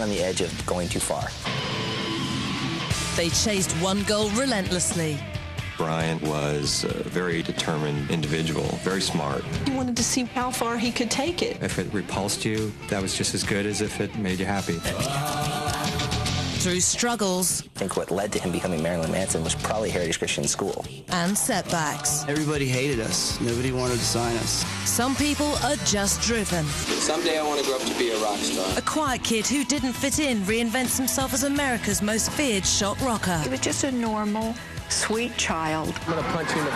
on the edge of going too far. They chased one goal relentlessly. Brian was a very determined individual, very smart. He wanted to see how far he could take it. If it repulsed you, that was just as good as if it made you happy. Through struggles. I think what led to him becoming Marilyn Manson was probably Heritage Christian School. And setbacks. Everybody hated us. Nobody wanted to sign us. Some people are just driven. Someday I want to grow up to be a rock star. A quiet kid who didn't fit in reinvents himself as America's most feared shock rocker. He was just a normal, sweet child. I'm going to punch you in the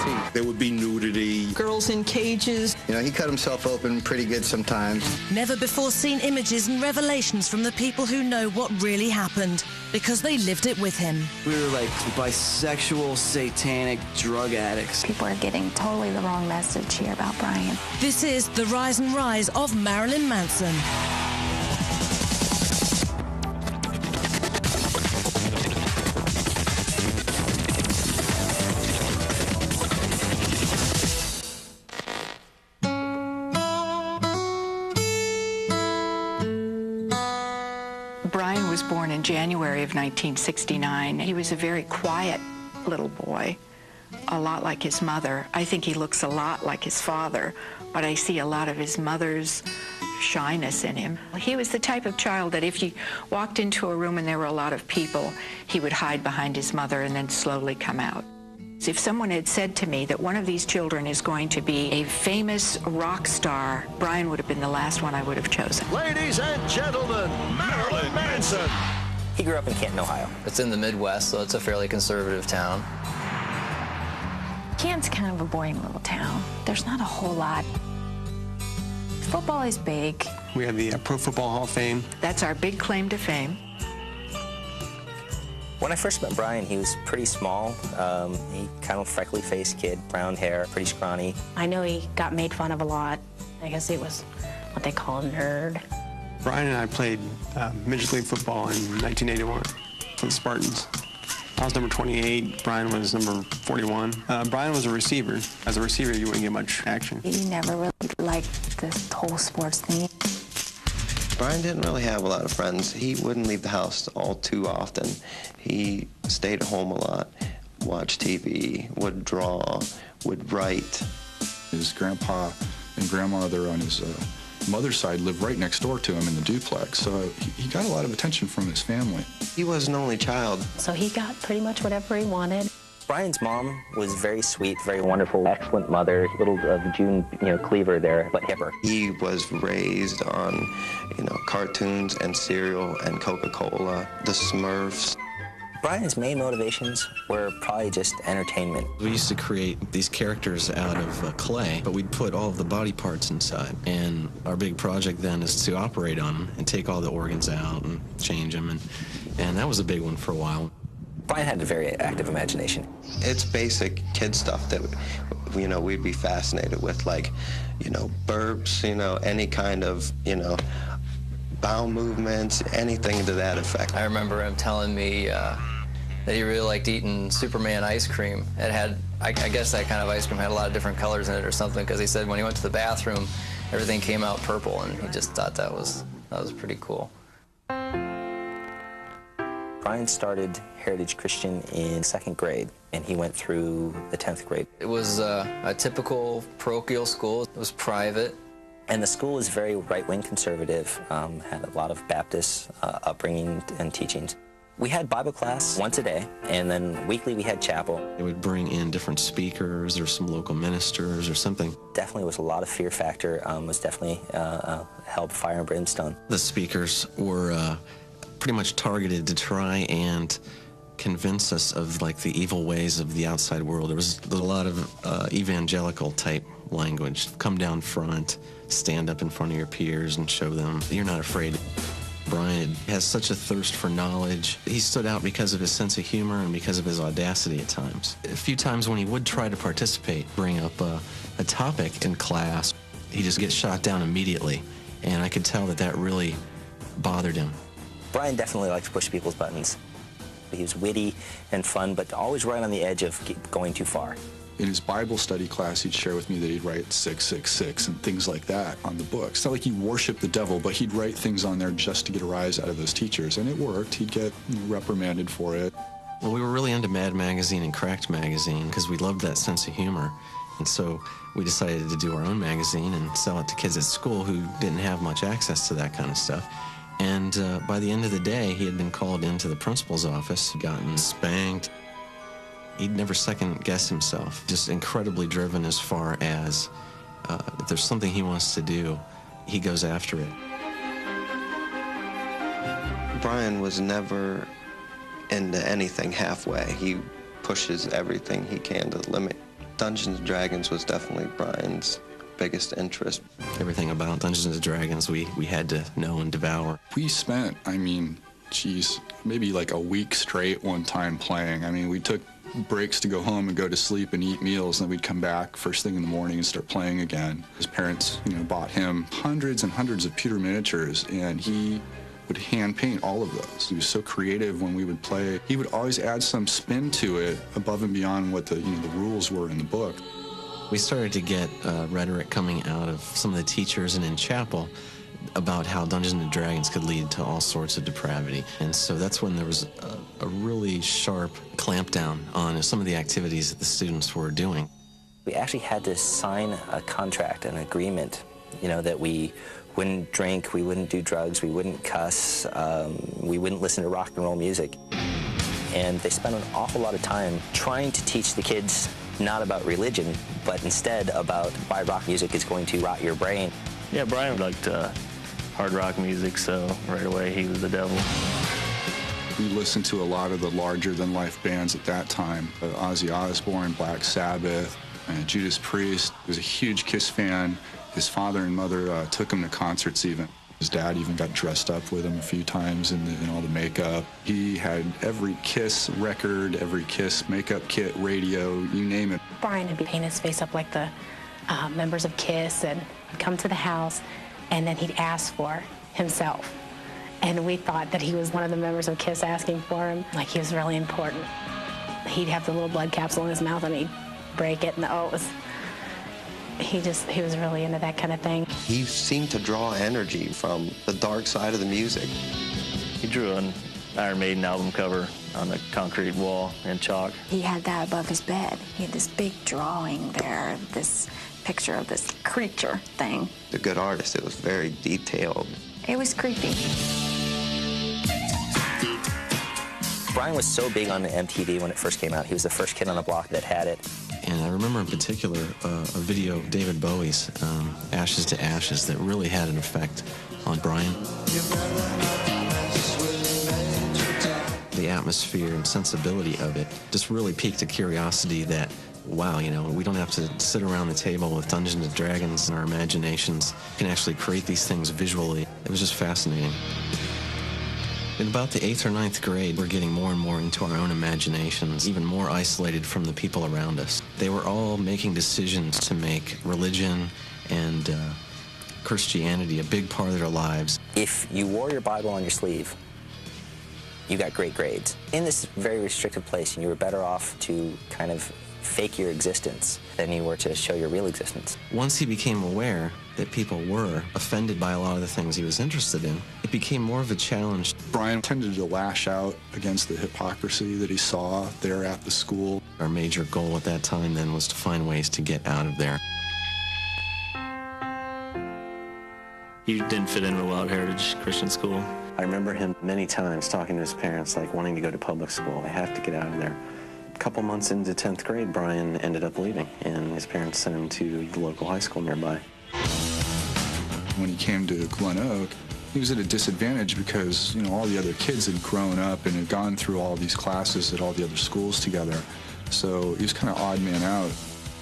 teeth. There would be nudity. Girls in cages. You know, he cut himself open pretty good sometimes. Never before seen images and revelations from the people who know what really happened, because they lived it with him. We were like bisexual, satanic drug addicts. People are getting totally the wrong message here about Brian. This is The Rise and Rise of Marilyn Manson. Brian was born in January of 1969. He was a very quiet little boy, a lot like his mother. I think he looks a lot like his father, but I see a lot of his mother's shyness in him. He was the type of child that if you walked into a room and there were a lot of people, he would hide behind his mother and then slowly come out. If someone had said to me that one of these children is going to be a famous rock star, Brian would have been the last one I would have chosen. Ladies and gentlemen, Marilyn Manson. He grew up in Canton, Ohio. It's in the Midwest, so it's a fairly conservative town. Canton's kind of a boring little town. There's not a whole lot. Football is big. We have the Pro Football Hall of Fame. That's our big claim to fame. When I first met Brian, he was pretty small. He kind of freckly-faced kid, brown hair, pretty scrawny. I know he got made fun of a lot. I guess he was what they call a nerd. Brian and I played Major League Football in 1981 for the Spartans. I was number 28. Brian was number 41. Brian was a receiver. As a receiver, you wouldn't get much action. He never really liked this whole sports thing. Brian didn't really have a lot of friends. He wouldn't leave the house all too often. He stayed at home a lot, watched TV, would draw, would write. His grandpa and grandmother on his mother's side lived right next door to him in the duplex, so he got a lot of attention from his family. He was an only child. So he got pretty much whatever he wanted. Brian's mom was very sweet, very wonderful, excellent mother, little June, Cleaver there, but hipper. He was raised on, cartoons and cereal and Coca-Cola, the Smurfs. Brian's main motivations were probably just entertainment. We used to create these characters out of clay, but we'd put all of the body parts inside. And our big project then is to operate on them and take all the organs out and change them. And that was a big one for a while. Brian had a very active imagination. It's basic kid stuff that, we'd be fascinated with, like, burps, any kind of, bowel movements, anything to that effect. I remember him telling me that he really liked eating Superman ice cream. It had, I guess that kind of ice cream had a lot of different colors in it or something, because he said when he went to the bathroom, everything came out purple, and he just thought that was pretty cool. Brian started Heritage Christian in 2nd grade, and he went through the 10th grade. It was a typical parochial school. It was private. And the school was very right-wing conservative, had a lot of Baptist upbringing and teachings. We had Bible class once a day, and then weekly we had chapel. They would bring in different speakers or some local ministers or something. Definitely was a lot of fear factor, was definitely hell, fire, and brimstone. The speakers were pretty much targeted to try and convince us of the evil ways of the outside world. There was a lot of evangelical type language. Come down front, stand up in front of your peers and show them you're not afraid. Brian has such a thirst for knowledge. He stood out because of his sense of humor and because of his audacity at times. A few times when he would try to participate, bring up a topic in class, he just gets shot down immediately. And I could tell that really bothered him. Brian definitely liked to push people's buttons. He was witty and fun, but always right on the edge of going too far. In his Bible study class, he'd share with me that he'd write 666 and things like that on the book. It's not like he worshiped the devil, but he'd write things on there just to get a rise out of those teachers, and it worked. He'd get reprimanded for it. Well, we were really into Mad Magazine and Cracked Magazine because we loved that sense of humor. And so we decided to do our own magazine and sell it to kids at school who didn't have much access to that kind of stuff. And by the end of the day, he had been called into the principal's office, gotten spanked. He'd never second-guess himself, just incredibly driven as far as if there's something he wants to do, he goes after it. Brian was never into anything halfway. He pushes everything he can to the limit. Dungeons & Dragons was definitely Brian's biggest interest. Everything about Dungeons & Dragons we had to know and devour. We spent, geez, maybe like a week straight one time playing. We took breaks to go home and go to sleep and eat meals, and then we'd come back first thing in the morning and start playing again. His parents, bought him hundreds and hundreds of pewter miniatures, and he would hand paint all of those. He was so creative when we would play. He would always add some spin to it above and beyond what the rules were in the book. We started to get rhetoric coming out of some of the teachers and in chapel about how Dungeons & Dragons could lead to all sorts of depravity. And so that's when there was a really sharp clampdown on some of the activities that the students were doing. We actually had to sign a contract, an agreement, that we wouldn't drink, we wouldn't do drugs, we wouldn't cuss, we wouldn't listen to rock and roll music. And they spent an awful lot of time trying to teach the kids not about religion, but instead about why rock music is going to rot your brain. Yeah, Brian liked hard rock music, so right away he was the devil. We listened to a lot of the larger-than-life bands at that time. Ozzy Osbourne, Black Sabbath, Judas Priest. He was a huge Kiss fan. His father and mother took him to concerts even. His dad even got dressed up with him a few times in all the makeup. He had every Kiss record, every Kiss makeup kit, radio, you name it. Brian would paint his face up like the members of Kiss and come to the house, and then he'd ask for himself. And we thought that he was one of the members of Kiss asking for him, like he was really important. He'd have the little blood capsule in his mouth and he'd break it, and he was really into that kind of thing. He seemed to draw energy from the dark side of the music. He drew an Iron Maiden album cover on the concrete wall in chalk. He had that above his bed. He had this big drawing there, this picture of this creature thing. A good artist, it was very detailed. It was creepy. Brian was so big on MTV when it first came out. He was the first kid on the block that had it. And I remember in particular a video of David Bowie's, Ashes to Ashes, that really had an effect on Brian. The atmosphere and sensibility of it just really piqued a curiosity that, wow, we don't have to sit around the table with Dungeons & Dragons in our imaginations. We can actually create these things visually. It was just fascinating. In about the 8th or 9th grade, we're getting more and more into our own imaginations, even more isolated from the people around us. They were all making decisions to make religion and Christianity a big part of their lives. If you wore your Bible on your sleeve, you got great grades. In this very restricted place, you were better off to kind of fake your existence than you were to show your real existence. Once he became aware that people were offended by a lot of the things he was interested in, it became more of a challenge. Brian tended to lash out against the hypocrisy that he saw there at the school. Our major goal at that time then was to find ways to get out of there. He didn't fit in real well at Heritage Christian School. I remember him many times talking to his parents, like wanting to go to public school. I have to get out of there. A couple months into 10th grade, Brian ended up leaving, and his parents sent him to the local high school nearby. When he came to Glen Oak, he was at a disadvantage because, all the other kids had grown up and had gone through all these classes at all the other schools together. So he was kind of odd man out.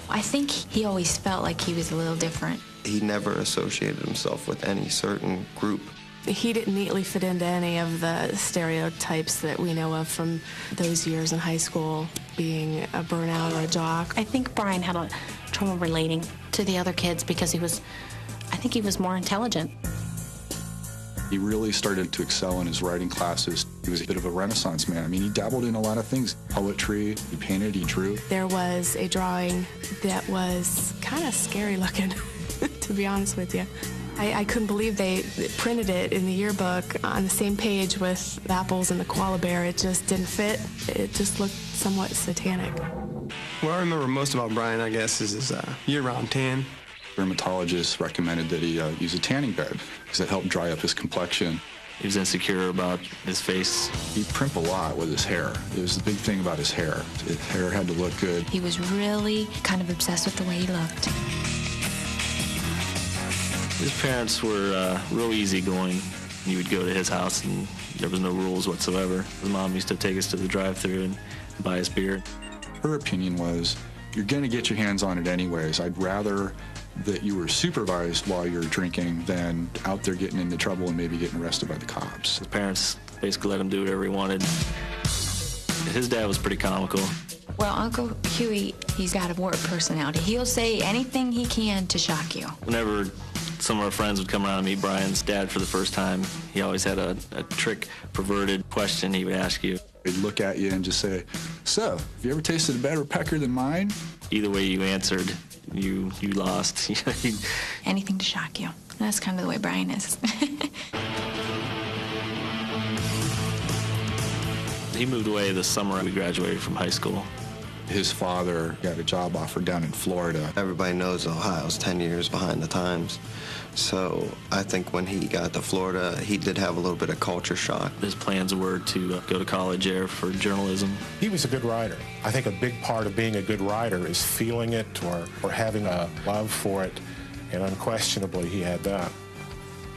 I think he always felt like he was a little different. He never associated himself with any certain group. He didn't neatly fit into any of the stereotypes that we know of from those years in high school, being a burnout or a jock. I think Brian had a trouble relating to the other kids because I think he was more intelligent. He really started to excel in his writing classes. He was a bit of a Renaissance man. I mean, he dabbled in a lot of things. Poetry, he painted, he drew. There was a drawing that was kind of scary looking, to be honest with you. I couldn't believe they printed it in the yearbook on the same page with the apples and the koala bear. It just didn't fit. It just looked somewhat satanic. What I remember most about Brian, I guess, is his year-round tan. Dermatologists recommended that he use a tanning bed because it helped dry up his complexion. He was insecure about his face. He'd primp a lot with his hair. It was the big thing about his hair. His hair had to look good. He was really kind of obsessed with the way he looked. His parents were real easygoing. You would go to his house and there was no rules whatsoever. His mom used to take us to the drive-thru and buy us beer. Her opinion was, you're going to get your hands on it anyways. I'd rather that you were supervised while you're drinking than out there getting into trouble and maybe getting arrested by the cops. His parents basically let him do whatever he wanted. His dad was pretty comical. Well, Uncle Huey, he's got a warped personality. He'll say anything he can to shock you. Whenever some of our friends would come around and meet Brian's dad for the first time, he always had a trick, perverted question he would ask you. He'd look at you and just say, so, have you ever tasted a better pecker than mine? Either way you answered, you lost. Anything to shock you. That's kind of the way Brian is. He moved away the summer we graduated from high school. His father got a job offer down in Florida. Everybody knows Ohio's 10 years behind the times. So I think when he got to Florida, he did have a little bit of culture shock. His plans were to go to college there for journalism. He was a good writer. I think a big part of being a good writer is feeling it or having a love for it, and unquestionably he had that.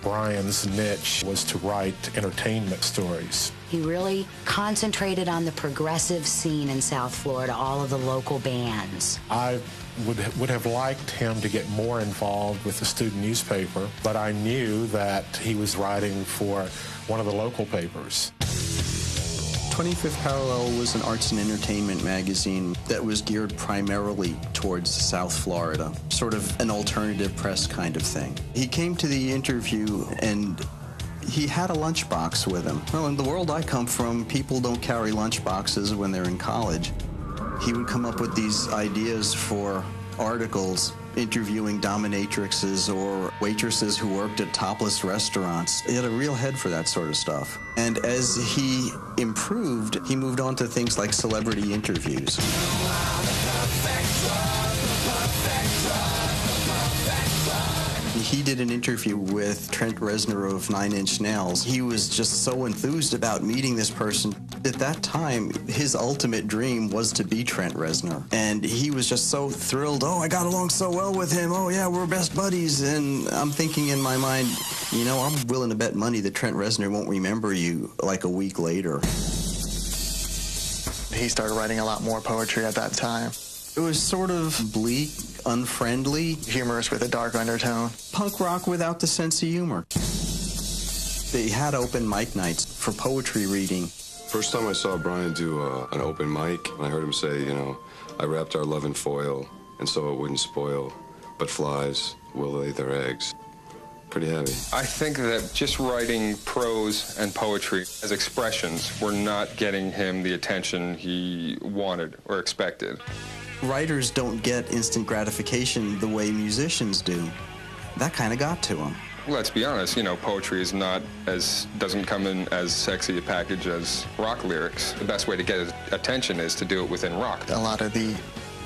Brian's niche was to write entertainment stories. He really concentrated on the progressive scene in South Florida, all of the local bands. I would have liked him to get more involved with the student newspaper, but I knew that he was writing for one of the local papers. 25th Parallel was an arts and entertainment magazine that was geared primarily towards South Florida, sort of an alternative press kind of thing. He came to the interview and he had a lunchbox with him. Well, in the world I come from, people don't carry lunchboxes when they're in college. He would come up with these ideas for articles interviewing dominatrixes or waitresses who worked at topless restaurants. He had a real head for that sort of stuff. And as he improved, he moved on to things like celebrity interviews. He did an interview with Trent Reznor of Nine Inch Nails. He was just so enthused about meeting this person. At that time, his ultimate dream was to be Trent Reznor. And he was just so thrilled. Oh, I got along so well with him. Oh, yeah, we're best buddies. And I'm thinking in my mind, you know, I'm willing to bet money that Trent Reznor won't remember you like a week later. He started writing a lot more poetry at that time. It was sort of bleak, unfriendly. Humorous with a dark undertone. Punk rock without the sense of humor. They had open mic nights for poetry reading. First time I saw Brian do an open mic, I heard him say, you know, I wrapped our love in foil, and so it wouldn't spoil, but flies will lay their eggs. Pretty heavy. I think that just writing prose and poetry as expressions were not getting him the attention he wanted or expected. Writers don't get instant gratification the way musicians do. That kind of got to him. Let's be honest, you know, poetry is doesn't come in as sexy a package as rock lyrics. The best way to get his attention is to do it within rock. A lot of the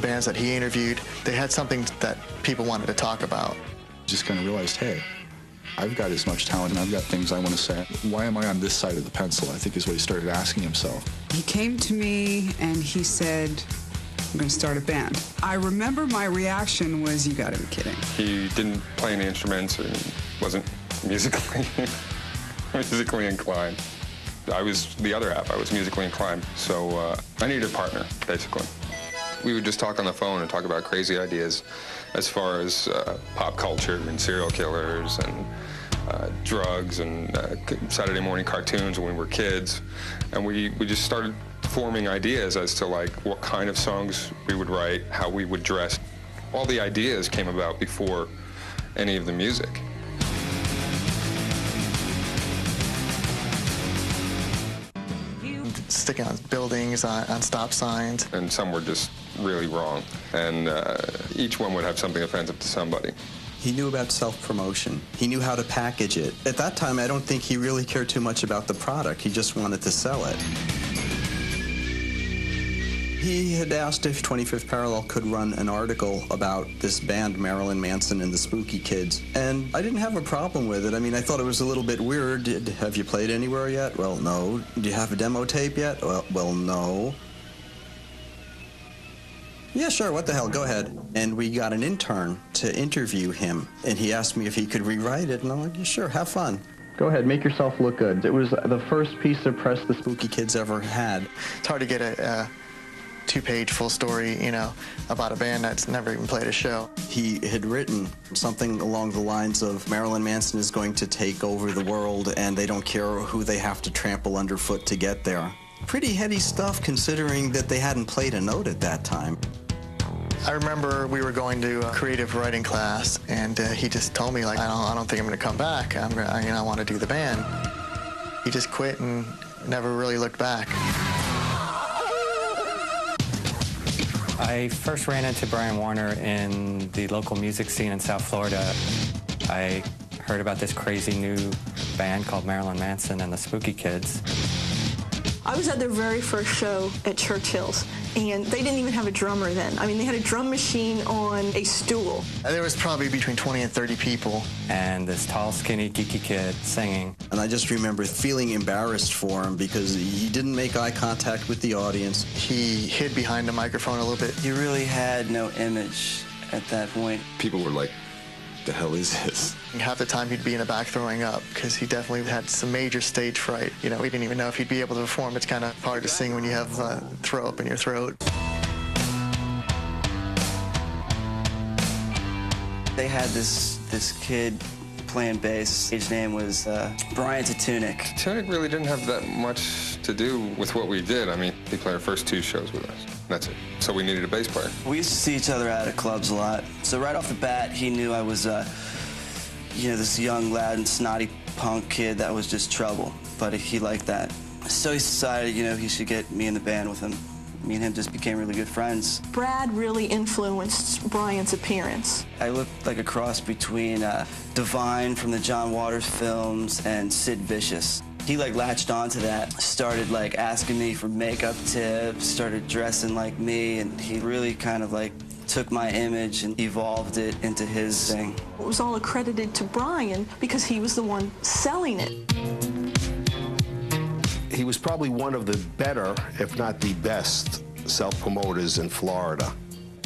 bands that he interviewed, they had something that people wanted to talk about. Just kind of realized, hey, I've got as much talent and I've got things I want to say. Why am I on this side of the pencil? I think is what he started asking himself. He came to me and he said, I'm going to start a band. I remember my reaction was, you got to be kidding. He didn't play any instruments and wasn't musically inclined. I was the other half. I was musically inclined. So I needed a partner, basically. We would just talk on the phone and talk about crazy ideas as far as pop culture and serial killers and drugs and Saturday morning cartoons when we were kids. And we just started forming ideas as to like what kind of songs we would write, how we would dress. All the ideas came about before any of the music. sticking on buildings, on stop signs. And some were just really wrong. And each one would have something offensive to somebody. He knew about self-promotion. He knew how to package it. At that time, I don't think he really cared too much about the product. He just wanted to sell it. He had asked if 25th Parallel could run an article about this band, Marilyn Manson and the Spooky Kids, and I didn't have a problem with it. I mean, I thought it was a little bit weird. Have you played anywhere yet? Well, no. Do you have a demo tape yet? Well, no. Yeah, sure, what the hell, go ahead. And we got an intern to interview him, and he asked me if he could rewrite it, and I'm like, yeah, sure, have fun. Go ahead, make yourself look good. It was the first piece of press the Spooky Kids ever had. It's hard to get a two-page full story, you know, about a band that's never even played a show. He had written something along the lines of Marilyn Manson is going to take over the world and they don't care who they have to trample underfoot to get there. Pretty heady stuff considering that they hadn't played a note at that time. I remember we were going to a creative writing class, and he just told me, like, I don't think I'm going to come back. I want to do the band. He just quit and never really looked back. I first ran into Brian Warner in the local music scene in South Florida. I heard about this crazy new band called Marilyn Manson and the Spooky Kids. I was at their very first show at Churchill's, and they didn't even have a drummer then. I mean, they had a drum machine on a stool. There was probably between 20 and 30 people. And this tall, skinny, geeky kid singing. And I just remember feeling embarrassed for him because he didn't make eye contact with the audience. He hid behind the microphone a little bit. He really had no image at that point. People were like, the hell is this? Half the time he'd be in the back throwing up because he definitely had some major stage fright. You know, we didn't even know if he'd be able to perform. It's kind of hard to sing when you have throw up in your throat. They had this kid playing bass. His name was Brian Tatunik. Tatunik really didn't have that much to do with what we did. I mean, he played our first 2 shows with us. That's it. So we needed a bass player. We used to see each other out at clubs a lot. So right off the bat, he knew I was, you know, this young, loud, and snotty punk kid that was just trouble. But he liked that. So he decided, you know, he should get me in the band with him. Me and him just became really good friends. Brad really influenced Brian's appearance. I looked like a cross between Divine from the John Waters films and Sid Vicious. He like latched onto that, started like asking me for makeup tips, started dressing like me, and he really kind of like took my image and evolved it into his thing. It was all accredited to Brian because he was the one selling it. He was probably one of the better, if not the best, self-promoters in Florida.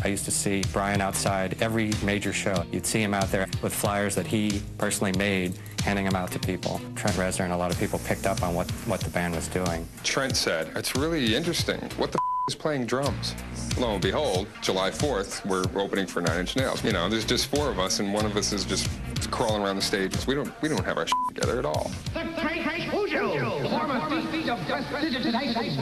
I used to see Brian outside every major show. You'd see him out there with flyers that he personally made, handing them out to people. Trent Reznor and a lot of people picked up on what the band was doing. Trent said, it's really interesting. What the is playing drums? Lo and behold, July 4th, we're opening for 9 Inch Nails. You know, there's just 4 of us, and one of us is just crawling around the stage. We don't have our together at all.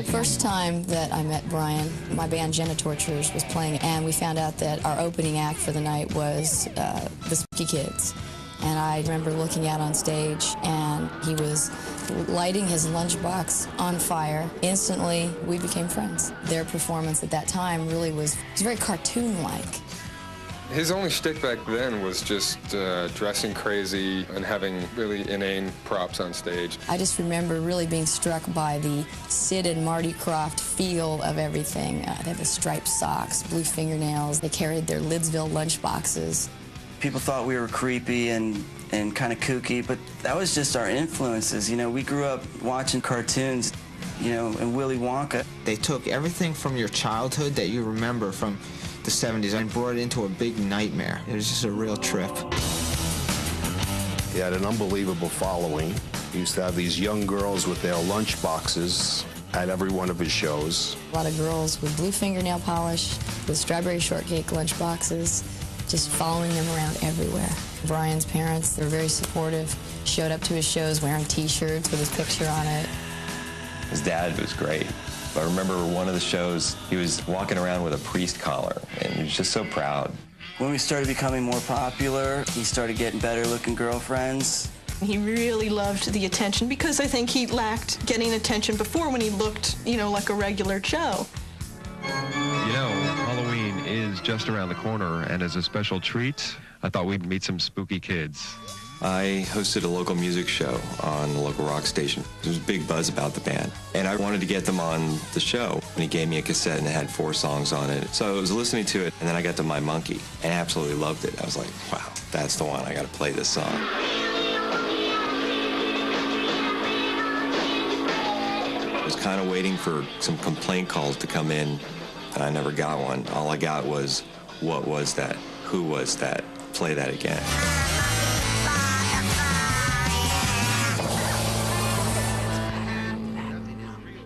First time that I met Brian, my band Jenna Torturers was playing, and we found out that our opening act for the night was the Spooky Kids. And I remember looking out on stage, and he was lighting his lunchbox on fire. Instantly, we became friends. Their performance at that time really was very cartoon-like. His only shtick back then was just dressing crazy and having really inane props on stage. I just remember really being struck by the Sid and Marty Krofft feel of everything. They had the striped socks, blue fingernails. They carried their Lidsville lunchboxes. People thought we were creepy and kind of kooky, but that was just our influences. You know, we grew up watching cartoons, you know, and Willy Wonka. They took everything from your childhood that you remember from the 70s and brought it into a big nightmare. It was just a real trip. He had an unbelievable following. He used to have these young girls with their lunch boxes at every one of his shows. A lot of girls with blue fingernail polish, with strawberry shortcake lunch boxes, just following them around everywhere. Brian's parents, they're very supportive, showed up to his shows wearing T-shirts with his picture on it. His dad was great. I remember one of the shows, he was walking around with a priest collar, and he was just so proud. When we started becoming more popular, he started getting better-looking girlfriends. He really loved the attention because I think he lacked getting attention before when he looked, like a regular Joe. Halloween is just around the corner, and as a special treat, I thought we'd meet some spooky kids. I hosted a local music show on the local rock station. There was a big buzz about the band, and I wanted to get them on the show. And he gave me a cassette, and it had 4 songs on it. So I was listening to it, and then I got to My Monkey, and I absolutely loved it. I was like, wow, that's the one. I got to play this song. I was kind of waiting for some complaint calls to come in, and I never got one. All I got was, what was that? Who was that? Play that again.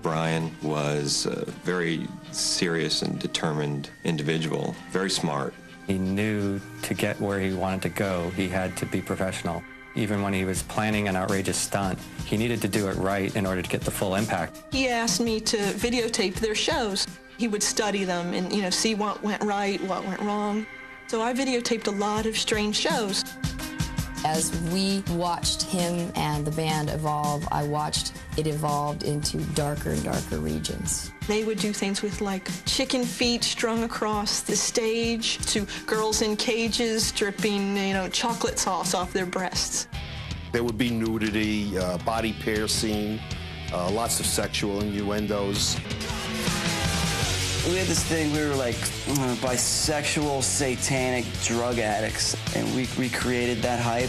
Brian was a very serious and determined individual, very smart. He knew to get where he wanted to go, he had to be professional. Even when he was planning an outrageous stunt, he needed to do it right in order to get the full impact. He asked me to videotape their shows. He would study them and, see what went right, what went wrong. So I videotaped a lot of strange shows. As we watched him and the band evolve, I watched it evolve into darker and darker regions. They would do things with chicken feet strung across the stage, to girls in cages dripping, chocolate sauce off their breasts. There would be nudity, body piercing, lots of sexual innuendos. We had this thing, we were bisexual, satanic drug addicts, and we recreated that hype.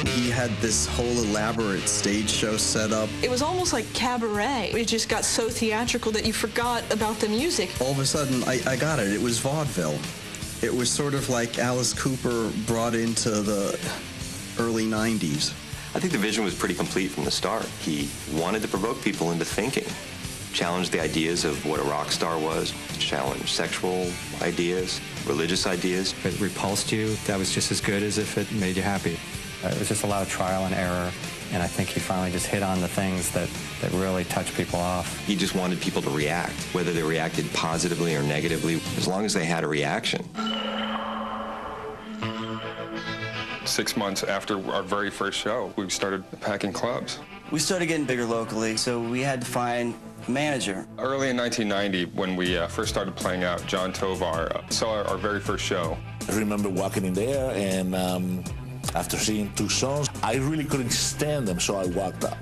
He had this whole elaborate stage show set up. It was almost like cabaret. It just got so theatrical that you forgot about the music. All of a sudden, I got it. It was vaudeville. It was sort of like Alice Cooper brought into the early 90s. I think the vision was pretty complete from the start. He wanted to provoke people into thinking, challenge the ideas of what a rock star was, challenge sexual ideas, religious ideas. If it repulsed you, that was just as good as if it made you happy. It was just a lot of trial and error, and I think he finally just hit on the things that really touched people off. He just wanted people to react, whether they reacted positively or negatively, as long as they had a reaction. 6 months after our very first show, we started packing clubs. We started getting bigger locally, so we had to find a manager. Early in 1990, when we first started playing out, John Tovar saw our very first show. I remember walking in there, and after seeing 2 songs, I really couldn't stand them, so I walked out.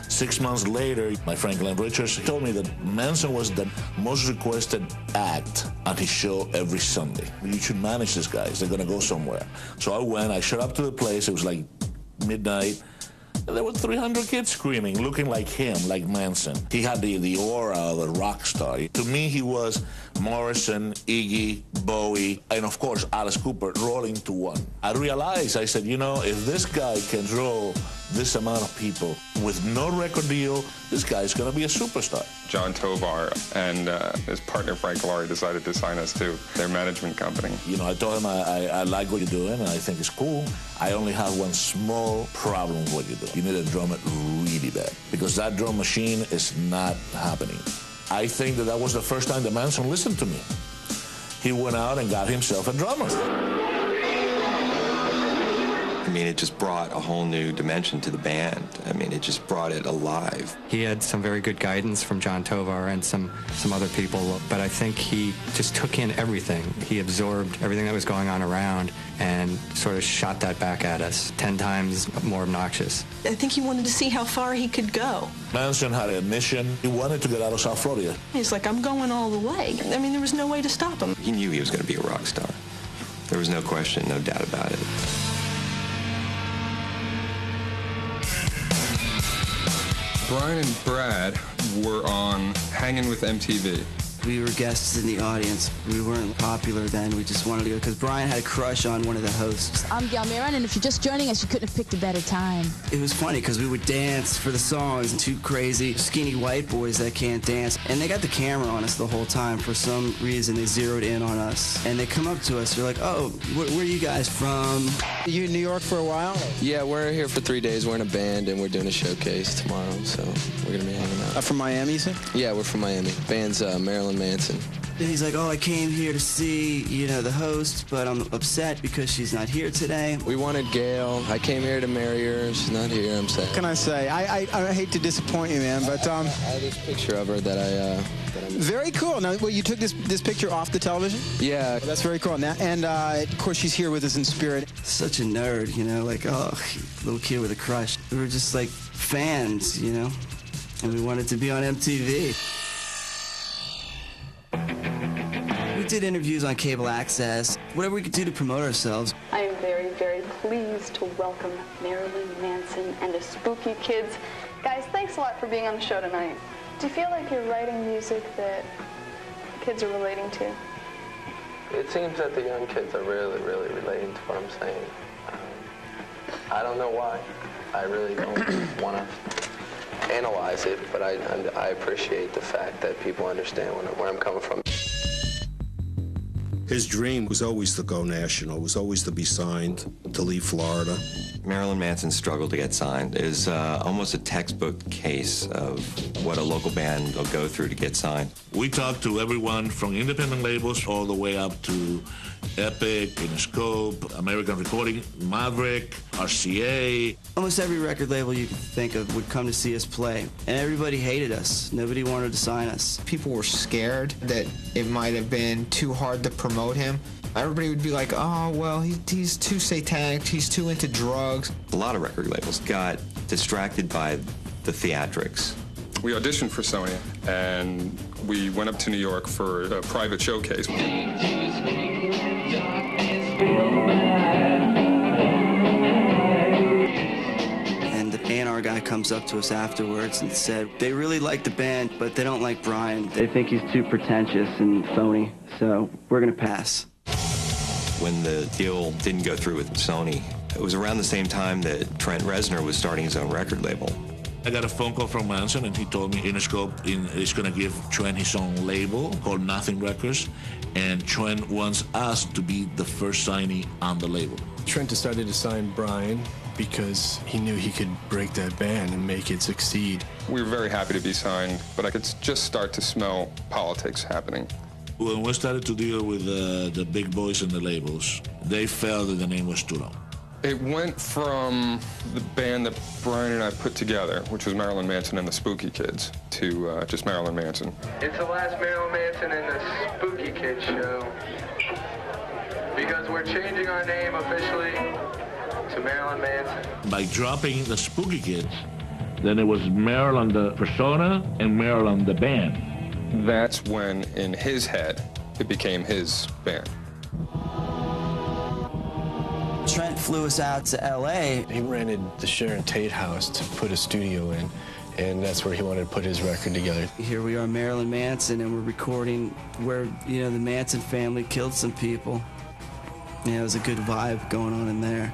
6 months later, my friend Glenn Richards told me that Manson was the most requested act on his show every Sunday. You should manage these guys. They're going to go somewhere. So I went. I showed up to the place. It was like midnight. And there were 300 kids screaming, looking like him, like Manson. He had the aura of a rock star. To me, he was Morrison, Iggy, Bowie, and of course, Alice Cooper rolled into one. I realized, I said, if this guy can draw this amount of people with no record deal, this guy's going to be a superstar. John Tovar and his partner Frank Laurie decided to sign us to their management company. I told him I like what you're doing and I think it's cool. I only have one small problem with what you're doing. You need to drum it really bad because that drum machine is not happening. I think that was the first time that Manson listened to me. He went out and got himself a drummer. I mean, it just brought a whole new dimension to the band. I mean, it just brought it alive. He had some very good guidance from John Tovar and some other people, but I think he just took in everything. He absorbed everything that was going on around and sort of shot that back at us, 10 times more obnoxious. I think he wanted to see how far he could go. Manson had a mission. He wanted to get out of South Florida. He's like, I'm going all the way. I mean, there was no way to stop him. He knew he was going to be a rock star. There was no question, no doubt about it. Brian and Brad were on Hanging with MTV. We were guests in the audience. We weren't popular then. We just wanted to go because Brian had a crush on one of the hosts. I'm Gail Maron, and if you're just joining us, you couldn't have picked a better time. It was funny because we would dance for the songs. 2 crazy, skinny white boys that can't dance. And they got the camera on us the whole time. For some reason, they zeroed in on us. And they come up to us. They're like, oh, where are you guys from? You in New York for a while? Yeah, we're here for 3 days. We're in a band, and we're doing a showcase tomorrow. So we're going to be hanging out. From Miami, you say? Yeah, we're from Miami. Band's Marilyn Manson. He's like, oh, I came here to see, the host, but I'm upset because she's not here today. We wanted Gail. I came here to marry her. She's not here, I'm sad. What can I say? I hate to disappoint you, man, but... I have this picture of her that I Very cool. Now, you took this picture off the television? Yeah. That's very cool. And of course, she's here with us in spirit. Such a nerd, like, oh, little kid with a crush. We were just like fans, and we wanted to be on MTV. We did interviews on cable access, whatever we could do to promote ourselves. I am very, very pleased to welcome Marilyn Manson and the Spooky Kids. Guys, thanks a lot for being on the show tonight. Do you feel like you're writing music that kids are relating to? It seems that the young kids are really, really relating to what I'm saying. I don't know why. I really don't want to analyze it, but I appreciate the fact that people understand where I'm coming from. His dream was always to go national, was always to be signed, to leave Florida. Marilyn Manson's struggle to get signed is almost a textbook case of what a local band will go through to get signed. We talked to everyone from independent labels all the way up to Epic, Interscope, American Recording, Maverick, RCA. Almost every record label you could think of would come to see us play, and everybody hated us. Nobody wanted to sign us. People were scared that it might have been too hard to promote him. Everybody would be like, oh, well, he's too satanic, he's too into drugs. A lot of record labels got distracted by the theatrics. We auditioned for Sony, and we went up to New York for a private showcase. And the A&R guy comes up to us afterwards and said, they really like the band, but they don't like Brian. They think he's too pretentious and phony, so we're going to pass. When the deal didn't go through with Sony, it was around the same time that Trent Reznor was starting his own record label. I got a phone call from Manson, and he told me Interscope is going to give Trent his own label called Nothing Records, and Trent wants us to be the first signee on the label. Trent decided to sign Brian because he knew he could break that band and make it succeed. We were very happy to be signed, but I could just start to smell politics happening. When we started to deal with the big boys and the labels, they felt that the name was too long. It went from the band that Brian and I put together, which was Marilyn Manson and the Spooky Kids, to just Marilyn Manson. It's the last Marilyn Manson and the Spooky Kids show, because we're changing our name officially to Marilyn Manson. By dropping the Spooky Kids, then it was Marilyn the persona and Marilyn the band. That's when, in his head, it became his band. Trent flew us out to L.A. He rented the Sharon Tate house to put a studio in, and that's where he wanted to put his record together. Here we are, Marilyn Manson, and we're recording where, the Manson family killed some people. Yeah, it was a good vibe going on in there.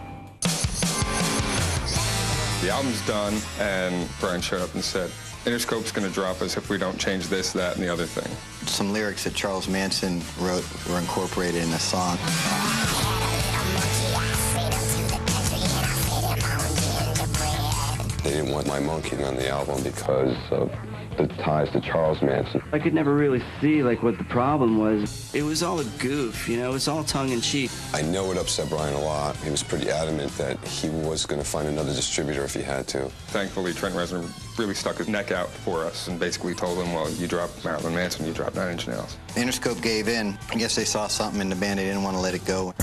The album's done, and Brian showed up and said, Interscope's going to drop us if we don't change this, that, and the other thing. Some lyrics that Charles Manson wrote were incorporated in the song. They didn't want my monkey on the album because of the ties to Charles Manson. I could never really see, what the problem was. It was all a goof, it was all tongue-in-cheek. I know it upset Brian a lot. He was pretty adamant that he was going to find another distributor if he had to. Thankfully, Trent Reznor really stuck his neck out for us and basically told him, well, you drop Marilyn Manson, you drop 9 Inch Nails. Interscope gave in. I guess they saw something in the band. They didn't want to let it go.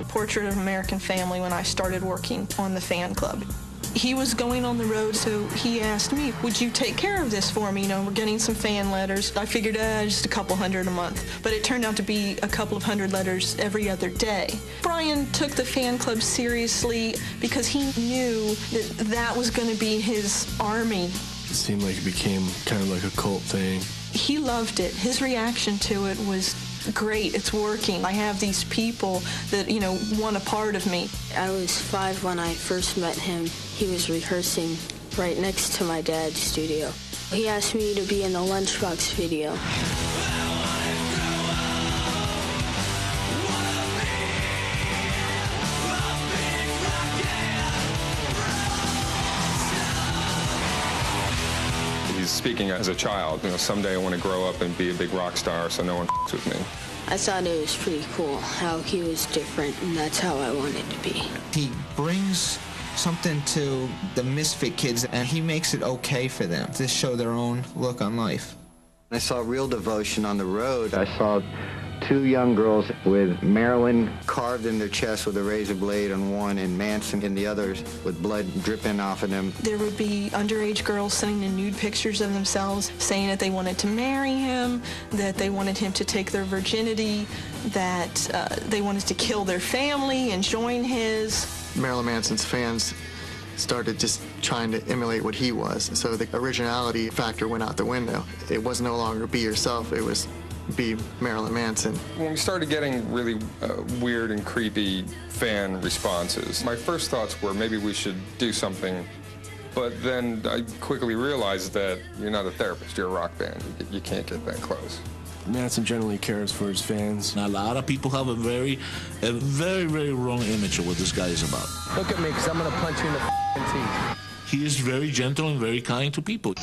Portrait of an American Family when I started working on the fan club. He was going on the road, so he asked me, would you take care of this for me? We're getting some fan letters. I figured just a couple hundred a month, but it turned out to be a couple of hundred letters every other day. Brian took the fan club seriously because he knew that was going to be his army. It seemed like it became kind of like a cult thing. He loved it. His reaction to it was, great, it's working. I have these people that, want a part of me. I was 5 when I first met him. He was rehearsing right next to my dad's studio. He asked me to be in the Lunchbox video. speaking as a child. You know, someday I want to grow up and be a big rock star so no one f***s with me. I thought it was pretty cool how he was different, and that's how I wanted to be. He brings something to the misfit kids, and he makes it okay for them to show their own look on life. I saw real devotion on the road. I saw two young girls with Marilyn carved in their chest with a razor blade on one and Manson in the others with blood dripping off of them. There would be underage girls sending in nude pictures of themselves saying that they wanted to marry him, that they wanted him to take their virginity, that they wanted to kill their family and join his. Marilyn Manson's fans started just trying to emulate what he was. So the originality factor went out the window. It was no longer be yourself, it was be Marilyn Manson. When we started getting really weird and creepy fan responses, my first thoughts were maybe we should do something, but then I quickly realized that you're not a therapist, you're a rock band. You can't get that close. Manson generally cares for his fans. A lot of people have a very, very wrong image of what this guy is about. Look at me, because I'm going to punch you in the teeth. He is very gentle and very kind to people.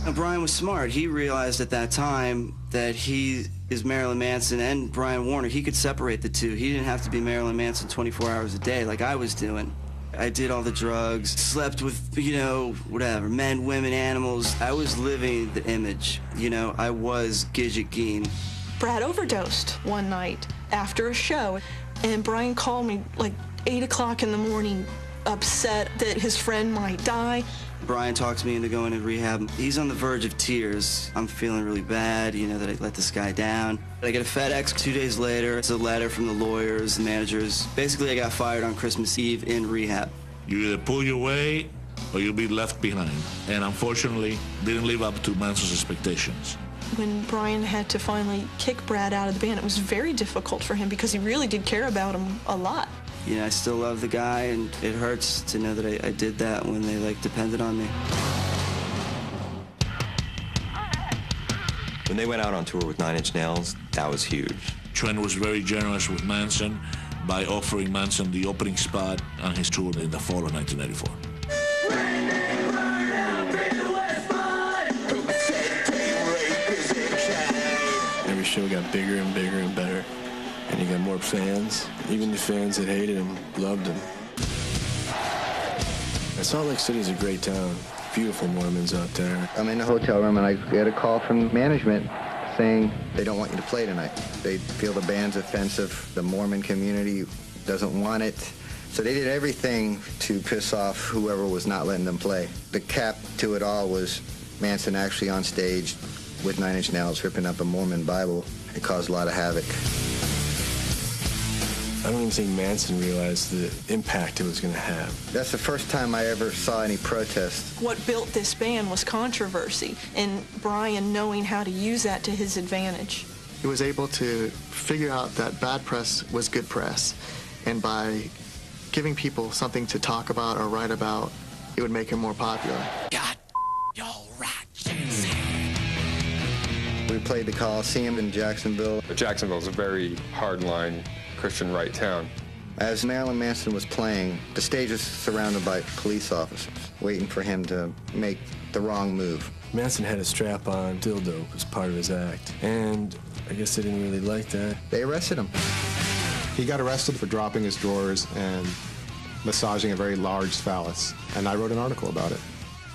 Now, Brian was smart. He realized at that time that he is Marilyn Manson and Brian Warner. He could separate the two. He didn't have to be Marilyn Manson 24 hours a day like I was doing. I did all the drugs, slept with, you know, whatever, men, women, animals. I was living the image. You know, I was Gidget Geen. Brad overdosed one night after a show, and Brian called me like 8 o'clock in the morning, upset that his friend might die. Brian talks me into going to rehab. He's on the verge of tears. I'm feeling really bad, you know, that I let this guy down. I get a FedEx 2 days later. It's a letter from the lawyers, the managers. Basically, I got fired on Christmas Eve in rehab. You either pull your weight or you'll be left behind. And unfortunately, didn't live up to Manson's expectations. When Brian had to finally kick Brad out of the band, it was very difficult for him because he really did care about him a lot. You know, I still love the guy, and it hurts to know that I did that when they, like, depended on me. When they went out on tour with 9 Inch Nails, that was huge. Trent was very generous with Manson by offering Manson the opening spot on his tour in the fall of 1984. Every show got bigger and bigger and better. And he got more fans. Even the fans that hated him loved him. Salt Lake City is a great town. Beautiful Mormons out there. I'm in the hotel room and I get a call from management saying they don't want you to play tonight. They feel the band's offensive. The Mormon community doesn't want it. So they did everything to piss off whoever was not letting them play. The cap to it all was Manson actually on stage with 9 Inch Nails ripping up a Mormon Bible. It caused a lot of havoc. I don't even think Manson realized the impact it was going to have. That's the first time I ever saw any protest. What built this band was controversy, and Brian knowing how to use that to his advantage. He was able to figure out that bad press was good press, and by giving people something to talk about or write about, it would make him more popular. God, y'all right. We played the Coliseum in Jacksonville. But Jacksonville's a very hardline Christian right town. As Marilyn Manson was playing, the stage was surrounded by police officers, waiting for him to make the wrong move. Manson had a strap-on dildo as part of his act, and I guess they didn't really like that. They arrested him. He got arrested for dropping his drawers and massaging a very large phallus, and I wrote an article about it.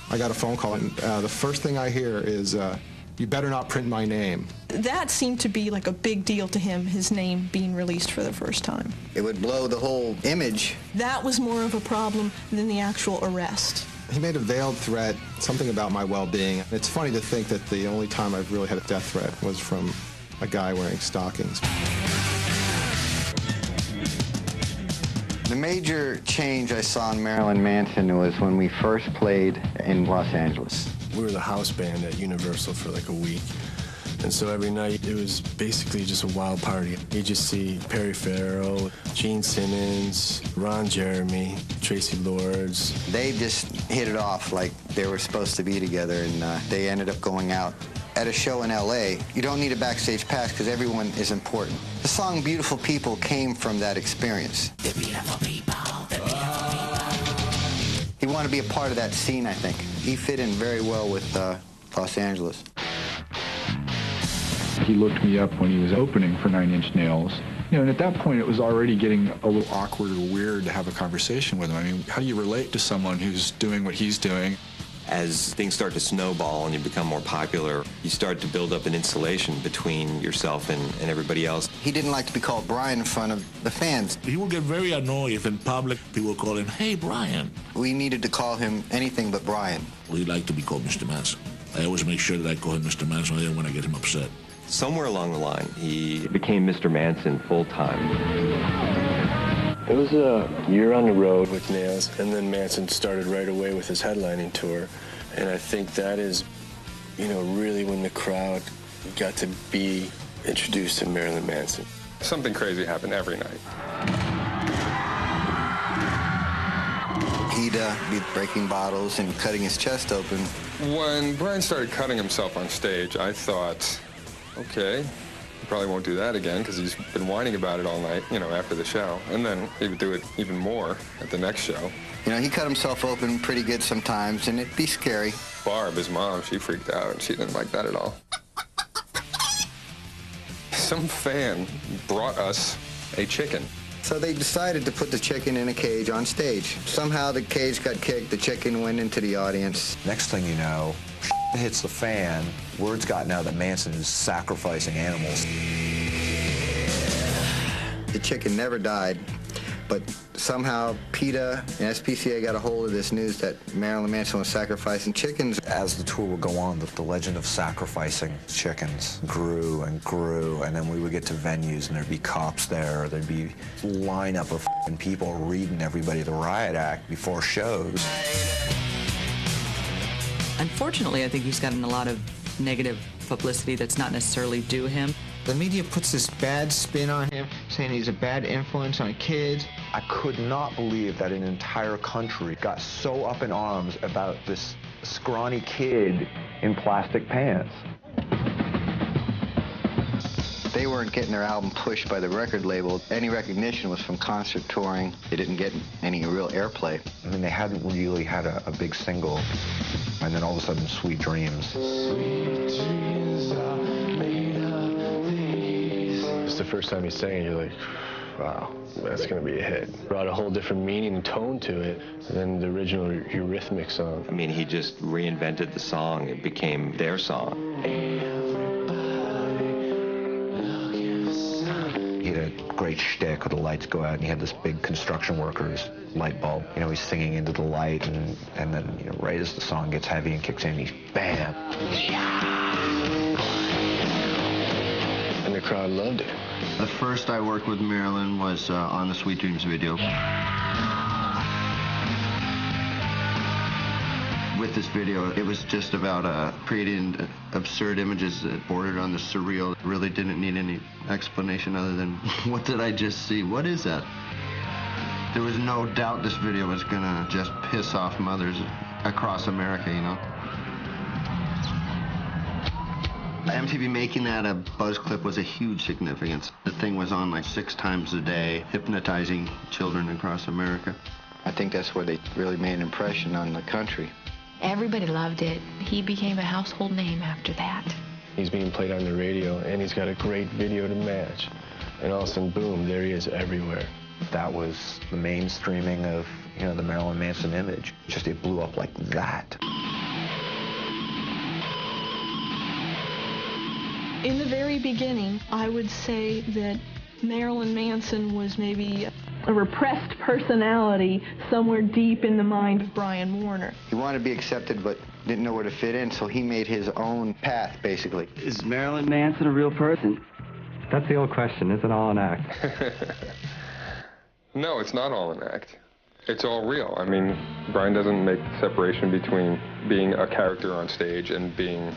I got a phone call, and the first thing I hear is, you better not print my name. That seemed to be like a big deal to him, his name being released for the first time. It would blow the whole image. That was more of a problem than the actual arrest. He made a veiled threat, something about my well-being. It's funny to think that the only time I've really had a death threat was from a guy wearing stockings. The major change I saw in Marilyn Manson was when we first played in Los Angeles. We were the house band at Universal for like a week. And so every night it was basically just a wild party. You just see Perry Farrell, Gene Simmons, Ron Jeremy, Tracy Lords. They just hit it off like they were supposed to be together, and they ended up going out. At a show in LA, you don't need a backstage pass because everyone is important. The song Beautiful People came from that experience. The beautiful people, the beautiful people. He wanted to be a part of that scene, I think. He fit in very well with Los Angeles. He looked me up when he was opening for Nine Inch Nails. And at that point, it was already getting a little awkward or weird to have a conversation with him. I mean, how do you relate to someone who's doing what he's doing? As things start to snowball and you become more popular, you start to build up an insulation between yourself and everybody else. He didn't like to be called Brian in front of the fans. He would get very annoyed if in public people call him, "Hey, Brian." We needed to call him anything but Brian. He liked to be called Mr. Manson. I always make sure that I call him Mr. Manson. I didn't want to get him upset. Somewhere along the line, he became Mr. Manson full-time. It was a year on the road with Nails, and then Manson started right away with his headlining tour. And I think that is, really when the crowd got to be introduced to Marilyn Manson. Something crazy happened every night. He'd be breaking bottles and cutting his chest open. When Brian started cutting himself on stage, I thought, okay, he probably won't do that again because he's been whining about it all night, after the show. And then he would do it even more at the next show. He cut himself open pretty good sometimes, and it'd be scary. Barb, his mom, she freaked out. She didn't like that at all. Some fan brought us a chicken. So they decided to put the chicken in a cage on stage. Somehow the cage got kicked, the chicken went into the audience. Next thing you know, hits the fan. Word's gotten out that Manson is sacrificing animals. The chicken never died, but somehow PETA and SPCA got a hold of this news that Marilyn Manson was sacrificing chickens. As the tour would go on, the legend of sacrificing chickens grew and grew, and then we would get to venues and there'd be cops there, or there'd be a lineup of people reading everybody the riot act before shows. Unfortunately, I think he's gotten a lot of negative publicity that's not necessarily due him. The media puts this bad spin on him, saying he's a bad influence on kids. I could not believe that an entire country got so up in arms about this scrawny kid in plastic pants. They weren't getting their album pushed by the record label. Any recognition was from concert touring. They didn't get any real airplay. I mean, they hadn't really had a big single. And then all of a sudden, Sweet Dreams. Sweet dreams are made of these. It's the first time he sang it, you're like, wow, that's going to be a hit. Brought a whole different meaning and tone to it than the original Eurythmics song. I mean, he just reinvented the song. It became their song. He had a great shtick where the lights go out, and he had this big construction worker's light bulb. He's singing into the light, and then, right as the song gets heavy and kicks in, he's bam. And the crowd loved it. The first I worked with Marilyn was on the Sweet Dreams video. With this video, it was just about creating absurd images that bordered on the surreal. Really didn't need any explanation other than, what did I just see? What is that? There was no doubt this video was gonna just piss off mothers across America, MTV making that a buzz clip was a huge significance. The thing was on like 6 times a day, hypnotizing children across America. I think that's where they really made an impression on the country. Everybody loved it. He became a household name after that. He's being played on the radio, and he's got a great video to match. And all of a sudden, boom, there he is everywhere. That was the mainstreaming of, the Marilyn Manson image. Just it blew up like that. In the very beginning, I would say that Marilyn Manson was maybe a repressed personality somewhere deep in the mind of Brian Warner. He wanted to be accepted, but didn't know where to fit in, so he made his own path, basically. Is Marilyn Manson a real person? That's the old question. Is it all an act? No, it's not all an act. It's all real. I mean, Brian doesn't make the separation between being a character on stage and being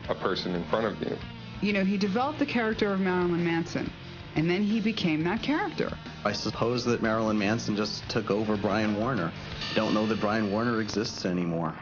a person in front of you. He developed the character of Marilyn Manson, and then he became that character. I suppose that Marilyn Manson just took over Brian Warner. Don't know that Brian Warner exists anymore.